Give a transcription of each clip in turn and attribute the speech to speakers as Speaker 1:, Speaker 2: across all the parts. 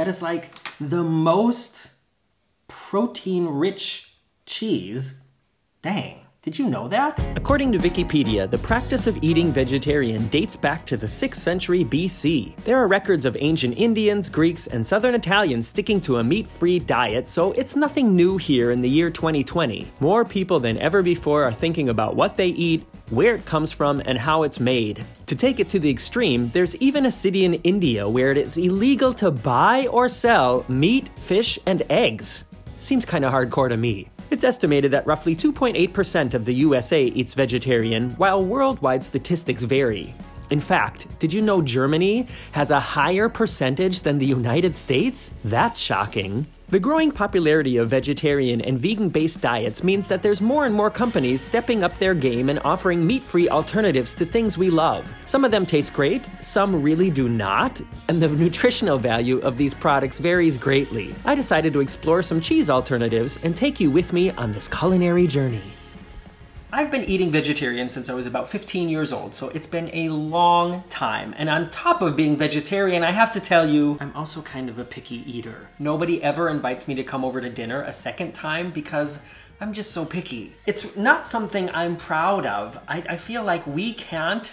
Speaker 1: that is like the most protein-rich cheese. Dang. Did you know that?
Speaker 2: According to Wikipedia, the practice of eating vegetarian dates back to the 6th century BC. There are records of ancient Indians, Greeks, and Southern Italians sticking to a meat-free diet, so it's nothing new here in the year 2020. More people than ever before are thinking about what they eat, where it comes from, and how it's made. To take it to the extreme, there's even a city in India where it is illegal to buy or sell meat, fish, and eggs. Seems kinda hardcore to me. It's estimated that roughly 2.8% of the USA eats vegetarian, while worldwide statistics vary. In fact, did you know Germany has a higher percentage than the United States? That's shocking. The growing popularity of vegetarian and vegan-based diets means that there's more and more companies stepping up their game and offering meat-free alternatives to things we love. Some of them taste great, some really do not, and the nutritional value of these products varies greatly. I decided to explore some cheese alternatives and take you with me on this culinary journey.
Speaker 1: I've been eating vegetarian since I was about 15 years old, so it's been a long time. And on top of being vegetarian, I have to tell you, I'm also kind of a picky eater. Nobody ever invites me to come over to dinner a second time because I'm just so picky. It's not something I'm proud of. I feel like we can't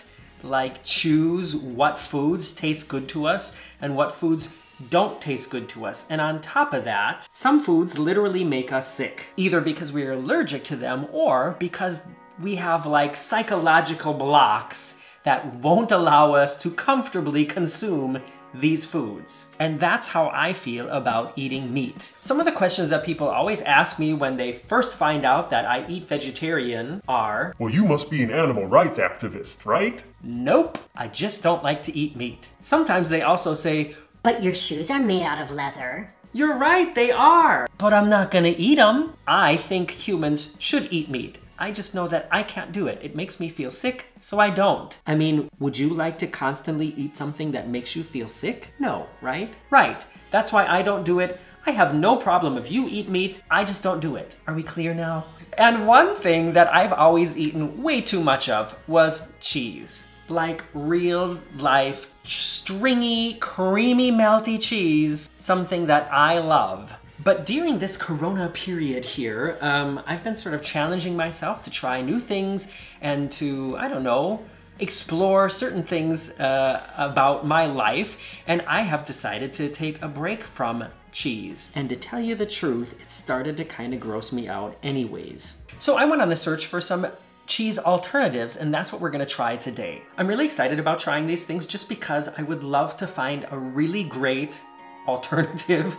Speaker 1: choose what foods taste good to us and what foods don't taste good to us. And on top of that, some foods literally make us sick, either because we're allergic to them or because we have psychological blocks that won't allow us to comfortably consume these foods. And that's how I feel about eating meat. Some of the questions that people always ask me when they first find out that I eat vegetarian are,
Speaker 3: well, you must be an animal rights activist, right?
Speaker 1: Nope, I just don't like to eat meat. Sometimes they also say,
Speaker 4: but your shoes are made out of leather.
Speaker 1: You're right, they are. But I'm not gonna eat them. I think humans should eat meat. I just know that I can't do it. It makes me feel sick, so I don't. I mean, would you like to constantly eat something that makes you feel sick? No, right? Right. That's why I don't do it. I have no problem if you eat meat, I just don't do it. Are we clear now? And one thing that I've always eaten way too much of was cheese. Like real life, stringy, creamy, melty cheese, something that I love. But during this Corona period here, I've been sort of challenging myself to try new things and to, I don't know, explore certain things about my life. And I have decided to take a break from cheese. And to tell you the truth, it started to kind of gross me out anyways. So I went on the search for some cheese alternatives, and that's what we're gonna try today. I'm really excited about trying these things just because I would love to find a really great alternative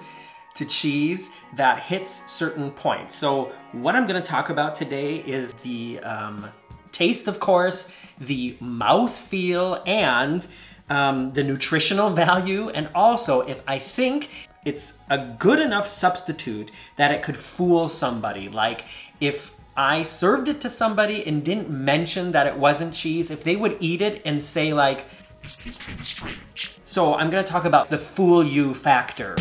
Speaker 1: to cheese that hits certain points. So what I'm gonna talk about today is the taste, of course, the mouth feel, and the nutritional value, and also if I think it's a good enough substitute that it could fool somebody. Like if I served it to somebody and didn't mention that it wasn't cheese, if they would eat it and say this tastes kind of strange. So I'm gonna talk about the fool you factor.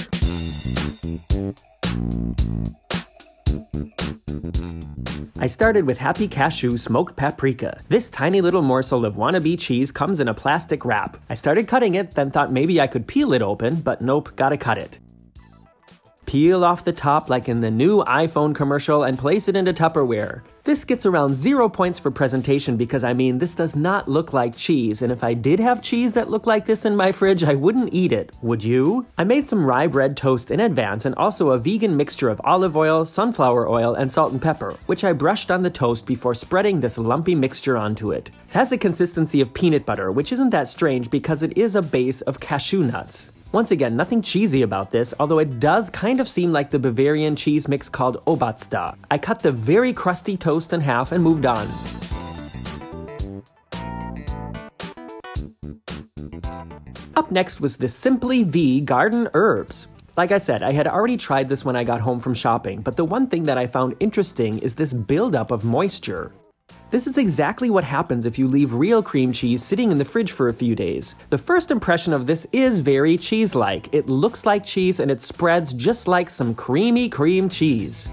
Speaker 2: I started with Happy Cashew smoked paprika. This tiny little morsel of wannabe cheese comes in a plastic wrap. I started cutting it, then thought maybe I could peel it open, but nope, gotta cut it. Peel off the top like in the new iPhone commercial and place it into Tupperware. This gets around 0 points for presentation because I mean, this does not look like cheese, and if I did have cheese that looked like this in my fridge, I wouldn't eat it, would you? I made some rye bread toast in advance and also a vegan mixture of olive oil, sunflower oil, and salt and pepper, which I brushed on the toast before spreading this lumpy mixture onto it. It has the consistency of peanut butter, which isn't that strange because it is a base of cashew nuts. Once again, nothing cheesy about this, although it does kind of seem like the Bavarian cheese mix called Oberster. I cut the very crusty toast in half and moved on. Up next was the Simply V garden herbs. Like I said, I had already tried this when I got home from shopping, but the one thing that I found interesting is this buildup of moisture. This is exactly what happens if you leave real cream cheese sitting in the fridge for a few days. The first impression of this is very cheese-like. It looks like cheese and it spreads just like some creamy cream cheese.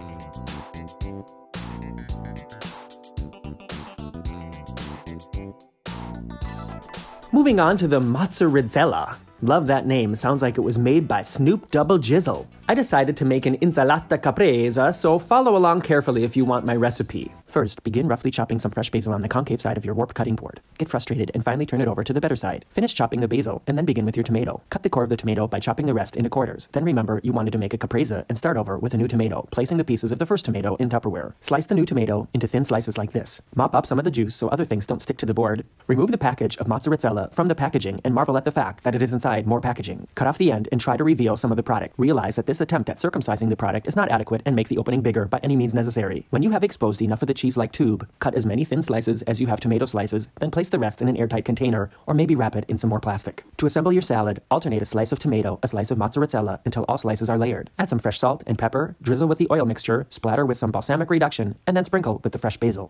Speaker 2: Moving on to the Mozzarisella. Love that name, sounds like it was made by Snoop Double Jizzle. I decided to make an insalata caprese, so follow along carefully if you want my recipe. First, begin roughly chopping some fresh basil on the concave side of your warped cutting board. Get frustrated and finally turn it over to the better side. Finish chopping the basil and then begin with your tomato. Cut the core of the tomato by chopping the rest into quarters. Then remember you wanted to make a caprese and start over with a new tomato, placing the pieces of the first tomato in Tupperware. Slice the new tomato into thin slices like this. Mop up some of the juice so other things don't stick to the board. Remove the package of Mozzarisella from the packaging and marvel at the fact that it is inside more packaging. Cut off the end and try to reveal some of the product. Realize that this attempt at circumcising the product is not adequate and make the opening bigger by any means necessary. When you have exposed enough of the cheese-like tube, cut as many thin slices as you have tomato slices, then place the rest in an airtight container, or maybe wrap it in some more plastic. To assemble your salad, alternate a slice of tomato, a slice of mozzarella until all slices are layered. Add some fresh salt and pepper, drizzle with the oil mixture, splatter with some balsamic reduction, and then sprinkle with the fresh basil.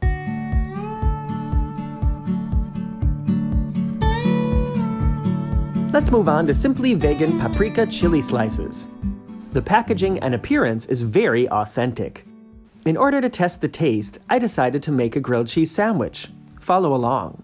Speaker 2: Let's move on to simply vegan paprika chili slices. The packaging and appearance is very authentic. In order to test the taste, I decided to make a grilled cheese sandwich. Follow along.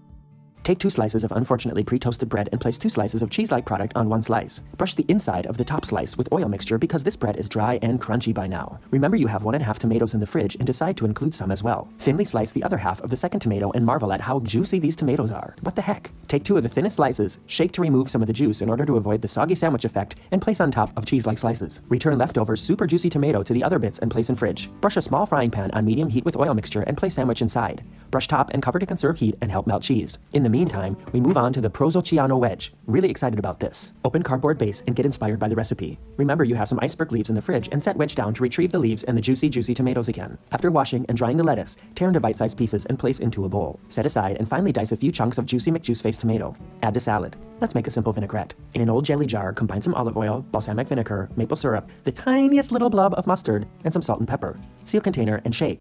Speaker 2: Take 2 slices of unfortunately pre-toasted bread and place 2 slices of cheese-like product on 1 slice. Brush the inside of the top slice with oil mixture because this bread is dry and crunchy by now. Remember you have 1½ tomatoes in the fridge and decide to include some as well. Thinly slice the other half of the second tomato and marvel at how juicy these tomatoes are. What the heck? Take 2 of the thinnest slices, shake to remove some of the juice in order to avoid the soggy sandwich effect, and place on top of cheese-like slices. Return leftover super juicy tomato to the other bits and place in fridge. Brush a small frying pan on medium heat with oil mixture and place sandwich inside. Brush top and cover to conserve heat and help melt cheese. In the meantime, we move on to the Prosciutto wedge. Really excited about this. Open cardboard base and get inspired by the recipe. Remember you have some iceberg leaves in the fridge and set wedge down to retrieve the leaves and the juicy tomatoes again. After washing and drying the lettuce, tear into bite-sized pieces and place into a bowl. Set aside and finally dice a few chunks of juicy McJuice-faced tomato. Add to salad. Let's make a simple vinaigrette. In an old jelly jar, combine some olive oil, balsamic vinegar, maple syrup, the tiniest little blob of mustard, and some salt and pepper. Seal container and shake.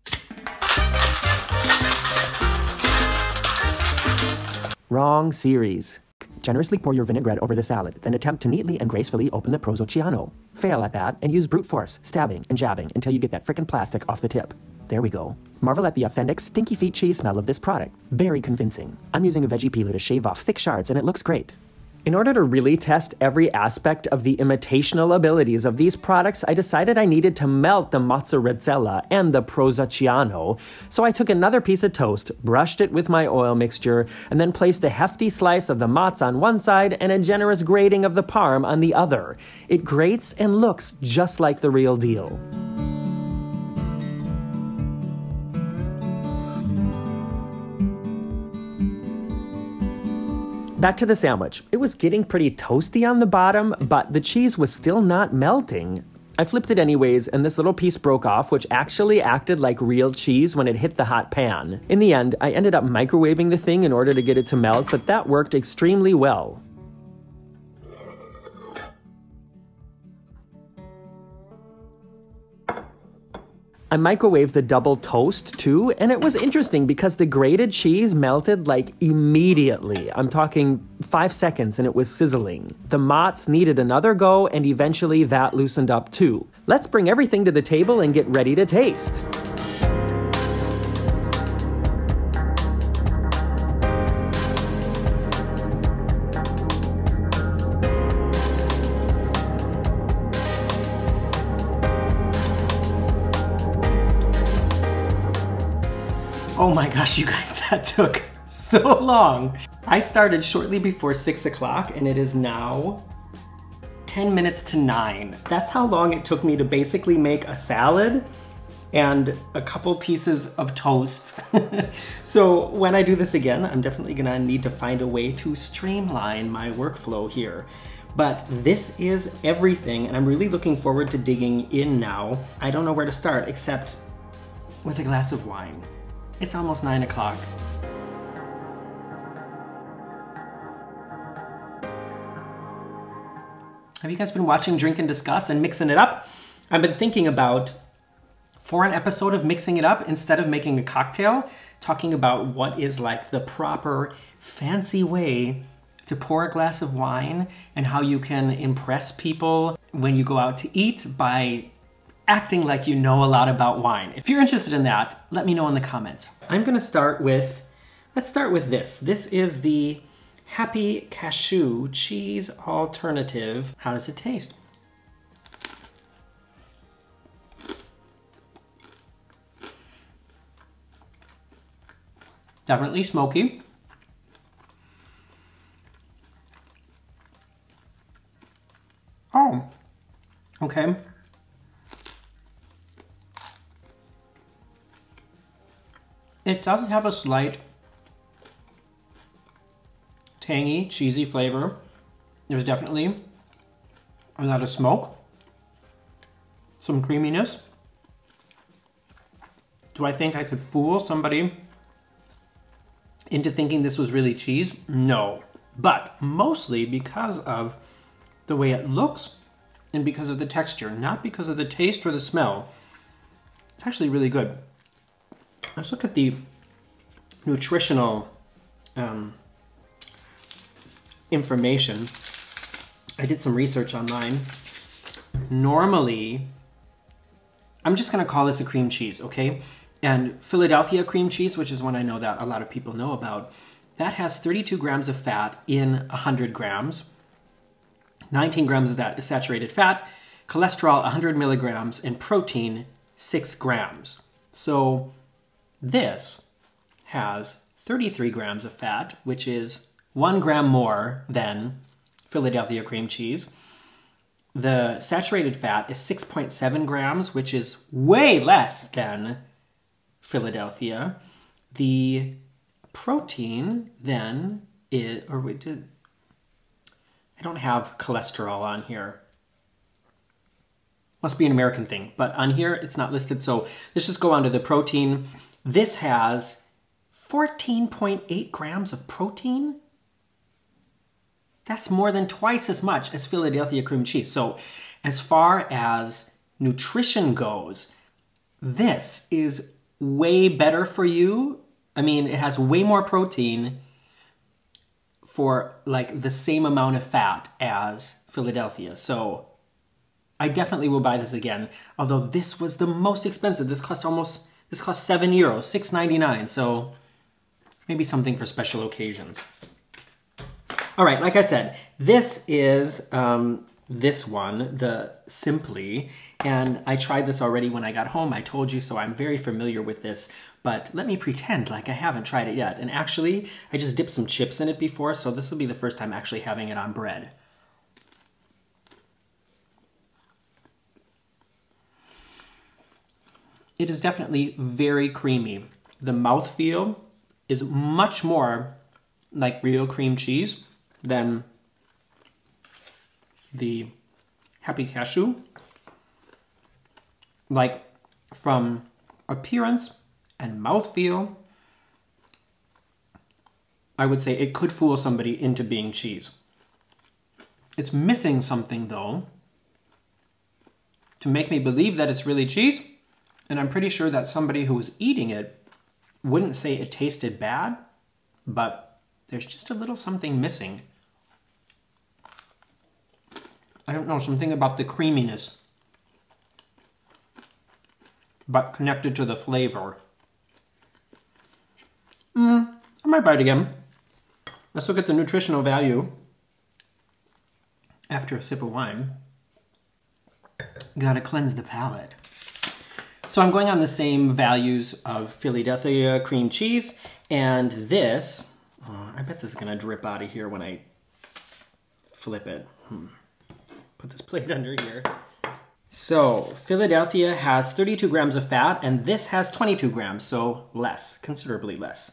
Speaker 2: Wrong series. Generously pour your vinaigrette over the salad, then attempt to neatly and gracefully open the Prosciutto. Fail at that, and use brute force, stabbing and jabbing until you get that frickin' plastic off the tip. There we go. Marvel at the authentic stinky feet cheese smell of this product. Very convincing. I'm using a veggie peeler to shave off thick shards, and it looks great. In order to really test every aspect of the imitational abilities of these products, I decided I needed to melt the mozzarella and the prosciutto. So I took another piece of toast, brushed it with my oil mixture, and then placed a hefty slice of the mozz on one side and a generous grating of the parm on the other. It grates and looks just like the real deal. Back to the sandwich. It was getting pretty toasty on the bottom, but the cheese was still not melting. I flipped it anyways, and this little piece broke off, which actually acted like real cheese when it hit the hot pan. In the end, I ended up microwaving the thing in order to get it to melt, but that worked extremely well. I microwaved the double toast too, and it was interesting because the grated cheese melted like immediately. I'm talking 5 seconds and it was sizzling. The mozz needed another go and eventually that loosened up too. Let's bring everything to the table and get ready to taste.
Speaker 1: Oh my gosh, you guys, that took so long. I started shortly before 6 o'clock and it is now 10 minutes to 9. That's how long it took me to basically make a salad and a couple pieces of toast. So when I do this again, I'm definitely gonna need to find a way to streamline my workflow here. But this is everything and I'm really looking forward to digging in now. I don't know where to start except with a glass of wine. It's almost 9 o'clock. Have you guys been watching Drink and Discuss and mixing it up? I've been thinking about, for an episode of Mixing It Up, instead of making a cocktail, talking about what is like the proper fancy way to pour a glass of wine and how you can impress people when you go out to eat by acting like you know a lot about wine. If you're interested in that, let me know in the comments. I'm gonna start with, let's start with this. This is the Happy Cashew cheese alternative. How does it taste? Definitely smoky. Oh, okay. It does have a slight tangy, cheesy flavor. There's definitely a lot of smoke, some creaminess. Do I think I could fool somebody into thinking this was really cheese? No, but mostly because of the way it looks and because of the texture, not because of the taste or the smell. It's actually really good. Let's look at the nutritional information. I did some research online. Normally, I'm just gonna call this a cream cheese, okay? And Philadelphia cream cheese, which is one I know that a lot of people know about, that has 32 grams of fat in 100 grams. 19 grams of that is saturated fat, cholesterol 100 milligrams, and protein 6 grams. So this has 33 grams of fat, which is 1 gram more than Philadelphia cream cheese. The saturated fat is 6.7 grams, which is way less than Philadelphia. The protein then is, I don't have cholesterol on here. Must be an American thing, but on here it's not listed. So let's just go on to the protein. This has 14.8 grams of protein. That's more than twice as much as Philadelphia cream cheese. So as far as nutrition goes, this is way better for you. I mean, it has way more protein for like the same amount of fat as Philadelphia. So I definitely will buy this again. Although this was the most expensive. This cost €7, $6.99. So maybe something for special occasions. All right, like I said, this is this one, the Simply, and I tried this already when I got home. I told you, so I'm very familiar with this, but let me pretend like I haven't tried it yet. And actually, I just dipped some chips in it before, so this will be the first time actually having it on bread. It is definitely very creamy. The mouthfeel is much more like real cream cheese than the Happy Cashew. Like from appearance and mouthfeel, I would say it could fool somebody into being cheese. It's missing something though to make me believe that it's really cheese, and I'm pretty sure that somebody who was eating it wouldn't say it tasted bad, but there's just a little something missing. I don't know, something about the creaminess, but connected to the flavor. I might buy it again. Let's look at the nutritional value after a sip of wine. Gotta cleanse the palate. So I'm going on the same values of Philadelphia cream cheese, and this, I bet this is gonna drip out of here when I flip it. Put this plate under here. So Philadelphia has 32 grams of fat, and this has 22 grams, so less, considerably less.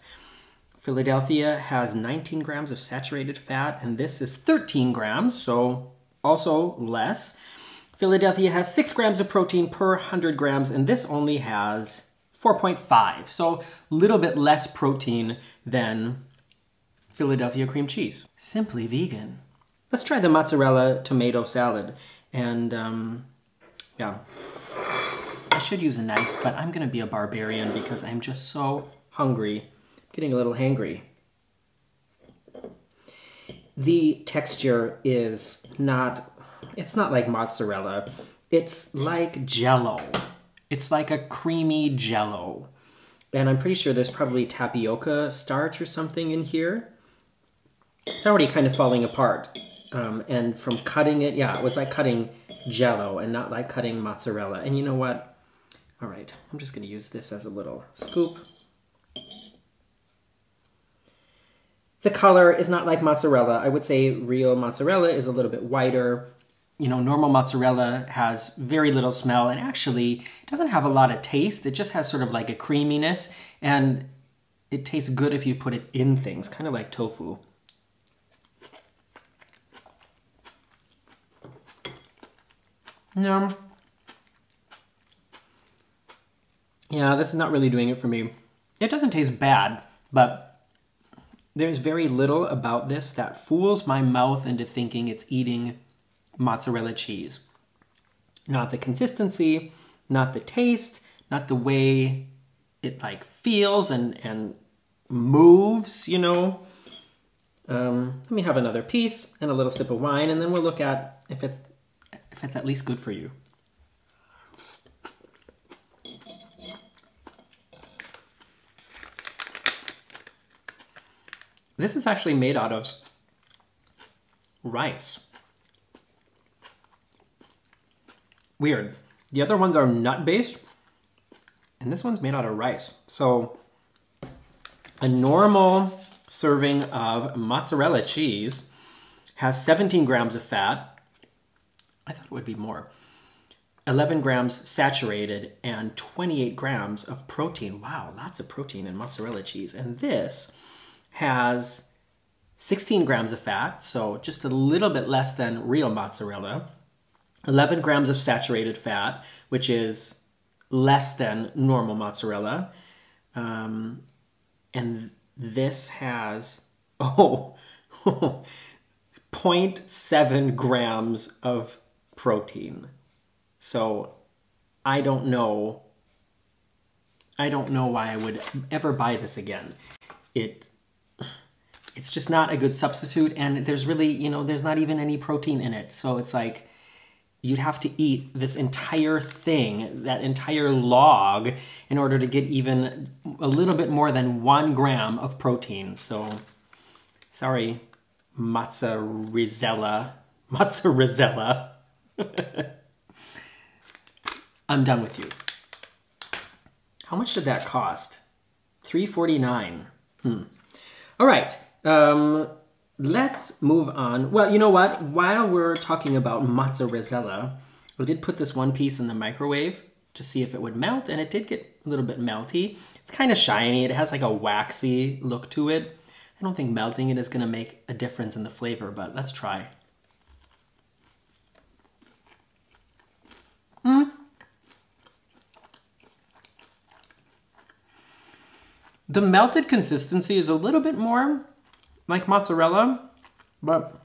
Speaker 1: Philadelphia has 19 grams of saturated fat, and this is 13 grams, so also less. Philadelphia has 6 grams of protein per 100 grams, and this only has 4.5, so a little bit less protein than Philadelphia cream cheese. Simply vegan. Let's try the mozzarella tomato salad. And yeah, I should use a knife, but I'm gonna be a barbarian because I'm just so hungry, getting a little hangry. The texture is not, it's not like mozzarella. It's like Jell-O. It's like a creamy Jell-O. And I'm pretty sure there's probably tapioca starch or something in here.
Speaker 2: It's already kind of falling apart. And from cutting it, yeah, it was like cutting Jell-O and not like cutting mozzarella. And you know what? All right, I'm just gonna use this as a little scoop. The color is not like mozzarella. I would say real mozzarella is a little bit whiter. You know, normal mozzarella has very little smell and actually doesn't have a lot of taste. It just has sort of like a creaminess, and it tastes good if you put it in things, kind of like tofu. No. Yeah, this is not really doing it for me. It doesn't taste bad, but there's very little about this that fools my mouth into thinking it's eating mozzarella cheese. Not the consistency, not the taste, not the way it like feels and moves, you know. Let me have another piece and a little sip of wine, and then we'll look at if it's at least good for you. This is actually made out of rice. Weird. The other ones are nut-based, and this one's made out of rice. So a normal serving of mozzarella cheese has 17 grams of fat. I thought it would be more. 11 grams saturated and 28 grams of protein. Wow, lots of protein in mozzarella cheese. And this has 16 grams of fat, so just a little bit less than real mozzarella. 11 grams of saturated fat, which is less than normal mozzarella. And this has, 0.7 grams of protein. So I don't know why I would ever buy this again. It's just not a good substitute, and there's really, you know, there's not even any protein in it. So it's like, you'd have to eat this entire thing, that entire log, in order to get even a little bit more than 1 gram of protein. So, sorry, Mozzarisella. I'm done with you. How much did that cost? $3.49. All right. Let's move on. Well, you know what? While we're talking about Mozzarisella, I did put this one piece in the microwave to see if it would melt, and it did get a little bit melty. It's kind of shiny. It has like a waxy look to it. I don't think melting it is going to make a difference in the flavor, but let's try. The melted consistency is a little bit more like mozzarella, but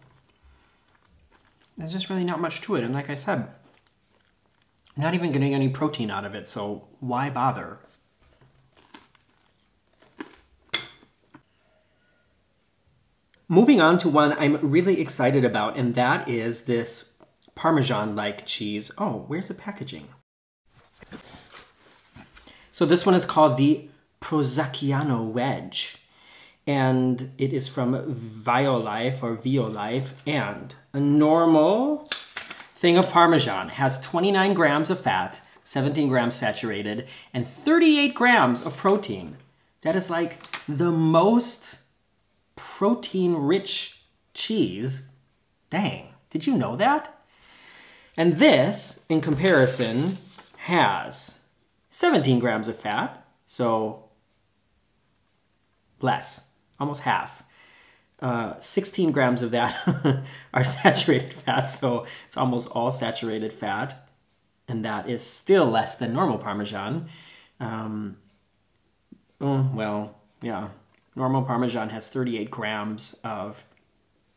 Speaker 2: there's just really not much to it. And like I said, not even getting any protein out of it, so why bother? Moving on to one I'm really excited about, and that is this Parmesan-like cheese. Oh, where's the packaging? So this one is called the Prosciutto Wedge, and it is from Violife, and a normal thing of Parmesan has 29 grams of fat, 17 grams saturated, and 38 grams of protein. That is like the most protein-rich cheese. Dang, did you know that? And this, in comparison, has 17 grams of fat, so less, almost half. 16 grams of that are saturated fat, so it's almost all saturated fat, and that is still less than normal Parmesan. Well, yeah, normal Parmesan has 38 grams of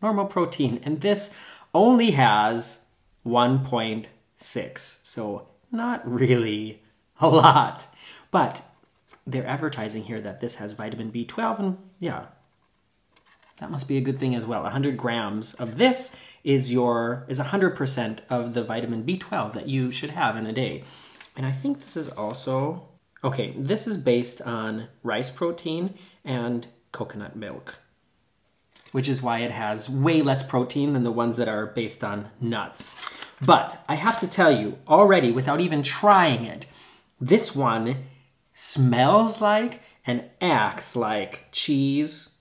Speaker 2: normal protein, and this only has 1.6, so not really a lot, but they're advertising here that this has vitamin B12, and yeah, that must be a good thing as well. 100 grams of this is 100% of the vitamin B12 that you should have in a day. And I think this is also, okay, this is based on rice protein and coconut milk.
Speaker 1: which is why it has way less protein than the ones that are based on nuts. But I have to tell you, already, without even trying it, this one smells like and acts like cheese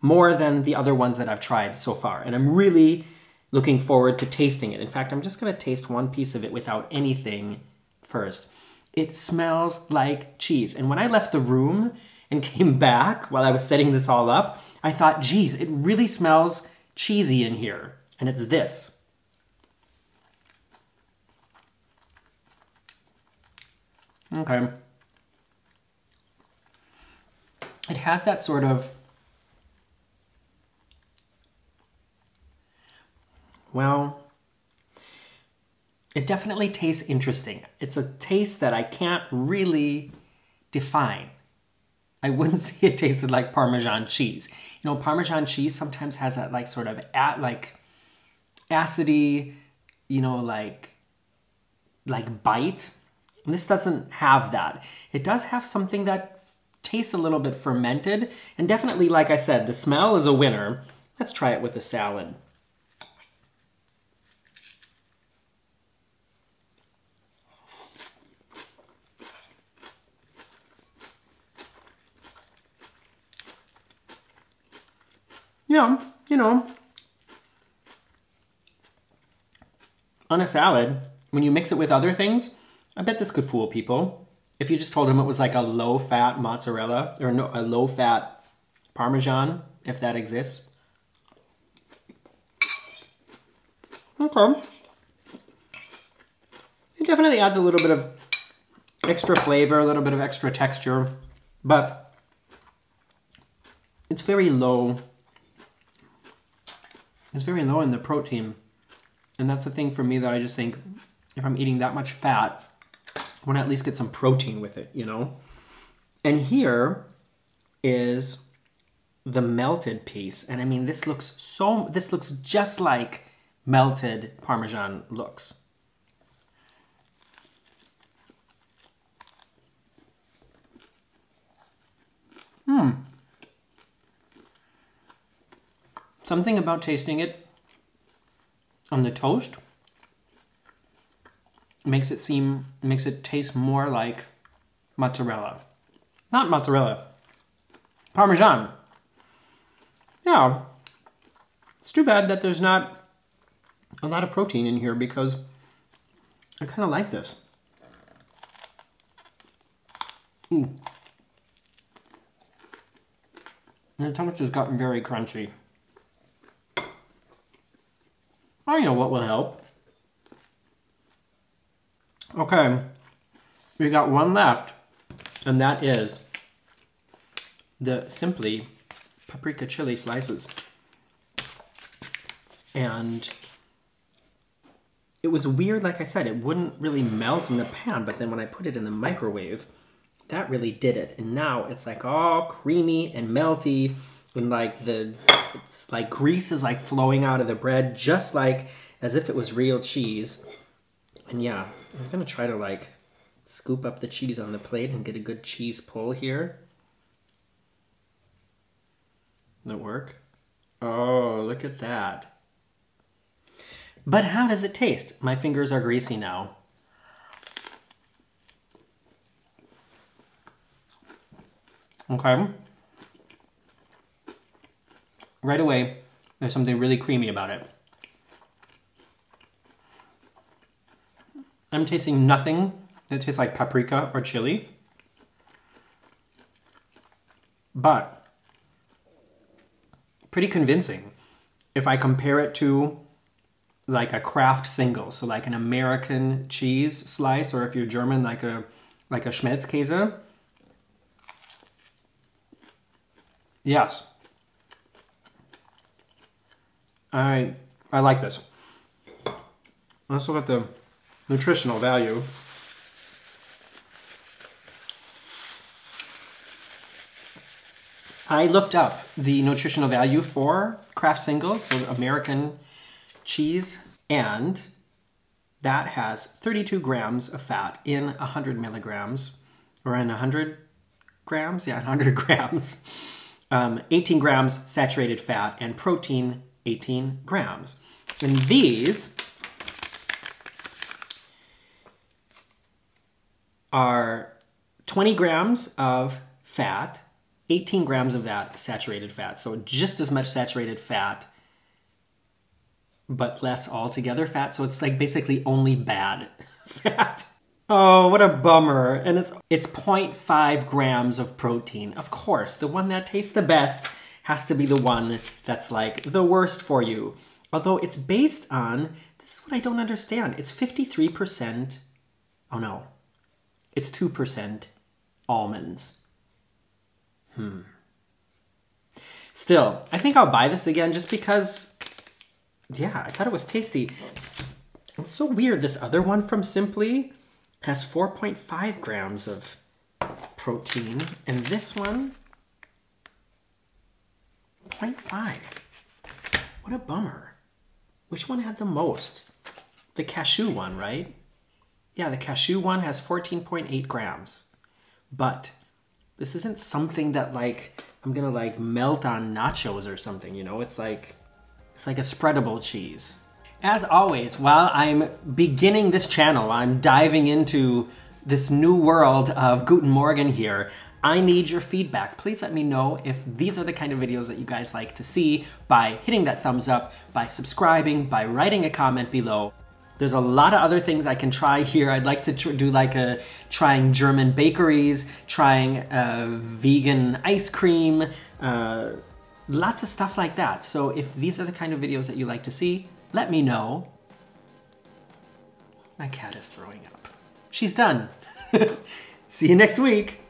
Speaker 1: more than the other ones that I've tried so far. And I'm really looking forward to tasting it. In fact, I'm just gonna taste one piece of it without anything first. It smells like cheese. And when I left the room and came back while I was setting this all up, I thought, geez, it really smells cheesy in here. And it's this. Okay. It has that sort of, well, it definitely tastes interesting. It's a taste that I can't really define. I wouldn't say it tasted like Parmesan cheese. You know, Parmesan cheese sometimes has that like sort of like acidy, you know, like bite. And this doesn't have that. It does have something that tastes a little bit fermented. And definitely, like I said, the smell is a winner. Let's try it with a salad. Yeah, you know, on a salad, when you mix it with other things, I bet this could fool people. If you just told them it was like a low-fat mozzarella, or no, a low-fat Parmesan, if that exists. Okay. It definitely adds a little bit of extra flavor, a little bit of extra texture, but it's very low. It's very low in the protein. And that's the thing for me that I just think, if I'm eating that much fat, I want to at least get some protein with it, you know? And here is the melted piece. And I mean, this looks just like melted Parmesan looks. Something about tasting it on the toast makes it taste more like mozzarella. Not mozzarella, Parmesan. Yeah, it's too bad that there's not a lot of protein in here because I kind of like this. Ooh. And the toast has gotten very crunchy. I know what will help. Okay, we got one left, and that is the Simply Paprika chili slices. And it was weird, like I said, it wouldn't really melt in the pan, but then when I put it in the microwave, that really did it. And now it's like all creamy and melty, and like it's like grease is like flowing out of the bread, just like as if it was real cheese. And yeah, I'm gonna try to like scoop up the cheese on the plate and get a good cheese pull here. That work? Oh, look at that. But how does it taste? My fingers are greasy now. Okay. Right away, there's something really creamy about it. I'm tasting nothing that tastes like paprika or chili. But pretty convincing if I compare it to like a Kraft single, so like an American cheese slice, or if you're German, like a Schmelzkäse. Yes. I like this. Let's look at the nutritional value. I looked up the nutritional value for Kraft singles, so American cheese, and that has 32 grams of fat in 100 milligrams, or in 100 grams? Yeah, 100 grams 18 grams saturated fat, and protein 18 grams. And these are 20 grams of fat, 18 grams of that saturated fat. So just as much saturated fat, but less altogether fat. So it's like basically only bad fat. Oh, what a bummer. And it's 0.5 grams of protein. Of course, the one that tastes the best has to be the one that's like the worst for you. Although it's based on, this is what I don't understand. It's 53%, oh no, it's 2% almonds. Still, I think I'll buy this again just because, yeah, I thought it was tasty. It's so weird. This other one from Simply has 4.5 grams of protein, and this one, 0.5. What a bummer. Which one had the most? The cashew one, right? Yeah, the cashew one has 14.8 grams. But this isn't something that like I'm gonna like melt on nachos or something, you know? It's like a spreadable cheese. As always, while I'm beginning this channel, I'm diving into this new world of Guten Morgen here, I need your feedback. Please let me know if these are the kind of videos that you guys like to see by hitting that thumbs up, by subscribing, by writing a comment below. There's a lot of other things I can try here. I'd like to do like trying German bakeries, trying vegan ice cream, lots of stuff like that. So if these are the kind of videos that you like to see, let me know. My cat is throwing up. She's done. See you next week.